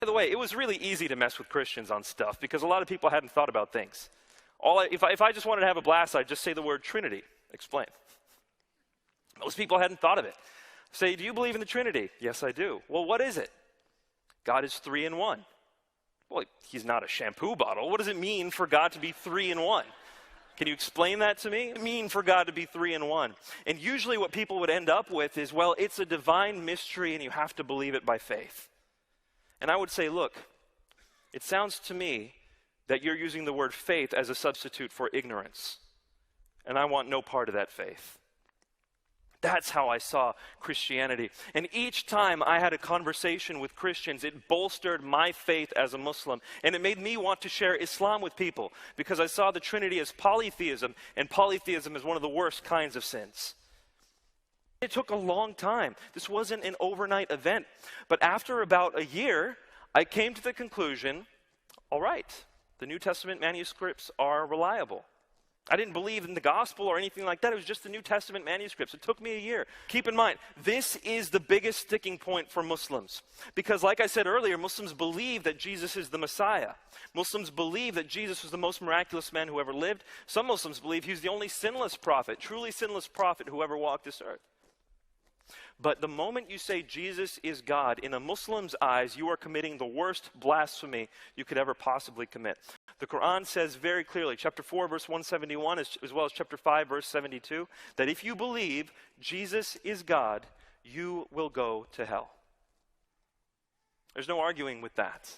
By the way, it was really easy to mess with Christians on stuff because a lot of people hadn't thought about things. If I just wanted to have a blast, I'd just say the word Trinity. Explain. Most people hadn't thought of it. Say, do you believe in the Trinity? Yes, I do. Well, what is it? God is 3 in 1. Well, he's not a shampoo bottle. What does it mean for God to be 3 in 1? Can you explain that to me? What does it mean for God to be 3 in 1? And usually what people would end up with is, well, it's a divine mystery and you have to believe it by faith. And I would say, look, it sounds to me that you're using the word faith as a substitute for ignorance. And I want no part of that faith. That's how I saw Christianity. And each time I had a conversation with Christians, it bolstered my faith as a Muslim. And it made me want to share Islam with people because I saw the Trinity as polytheism, and polytheism is one of the worst kinds of sins. It took a long time. This wasn't an overnight event. But after about a year, I came to the conclusion, all right, the New Testament manuscripts are reliable. I didn't believe in the gospel or anything like that. It was just the New Testament manuscripts. It took me a year. Keep in mind, this is the biggest sticking point for Muslims. Because like I said earlier, Muslims believe that Jesus is the Messiah. Muslims believe that Jesus was the most miraculous man who ever lived. Some Muslims believe he's the only sinless prophet, truly sinless prophet who ever walked this earth. But the moment you say Jesus is God, in a Muslim's eyes, you are committing the worst blasphemy you could ever possibly commit. The Quran says very clearly, chapter 4, verse 171, as well as chapter 5, verse 72, that if you believe Jesus is God, you will go to hell. There's no arguing with that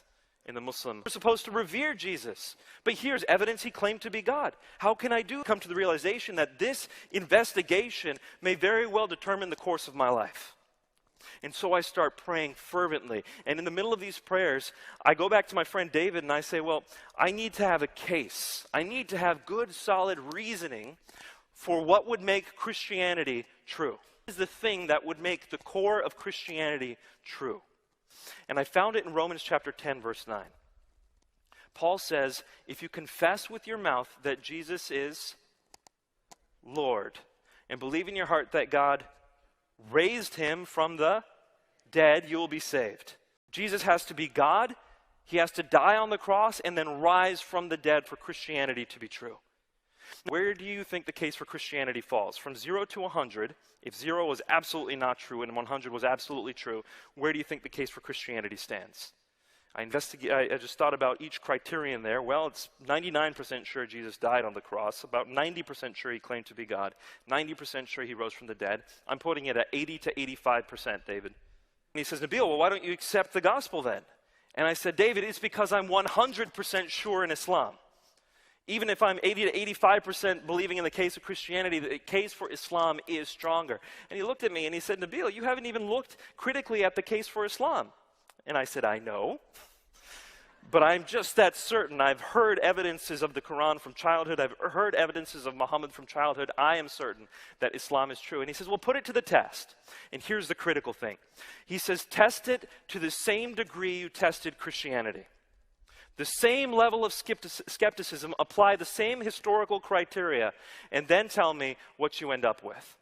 in the Muslim. We're supposed to revere Jesus, but here's evidence he claimed to be God. How can I come to the realization that this investigation may very well determine the course of my life? And so I start praying fervently. And in the middle of these prayers, I go back to my friend David and I say, well, I need to have a case. I need to have good, solid reasoning for what would make Christianity true. What is the thing that would make the core of Christianity true? And I found it in Romans chapter 10, verse 9. Paul says, if you confess with your mouth that Jesus is Lord, and believe in your heart that God raised him from the dead, you will be saved. Jesus has to be God, he has to die on the cross, and then rise from the dead for Christianity to be true. Where do you think the case for Christianity falls? From 0 to 100, if 0 was absolutely not true and 100 was absolutely true, where do you think the case for Christianity stands? I just thought about each criterion there. Well, it's 99% sure Jesus died on the cross, about 90% sure he claimed to be God, 90% sure he rose from the dead. I'm putting it at 80 to 85%, David. And he says, Nabil, well, why don't you accept the gospel then? And I said, David, it's because I'm 100% sure in Islam. Even if I'm 80 to 85% believing in the case of Christianity, the case for Islam is stronger. And he looked at me and he said, Nabil, you haven't even looked critically at the case for Islam. And I said, I know, but I'm just that certain. I've heard evidences of the Quran from childhood. I've heard evidences of Muhammad from childhood. I am certain that Islam is true. And he says, well, put it to the test. And here's the critical thing. He says, test it to the same degree you tested Christianity. The same level of skepticism, apply the same historical criteria, and then tell me what you end up with.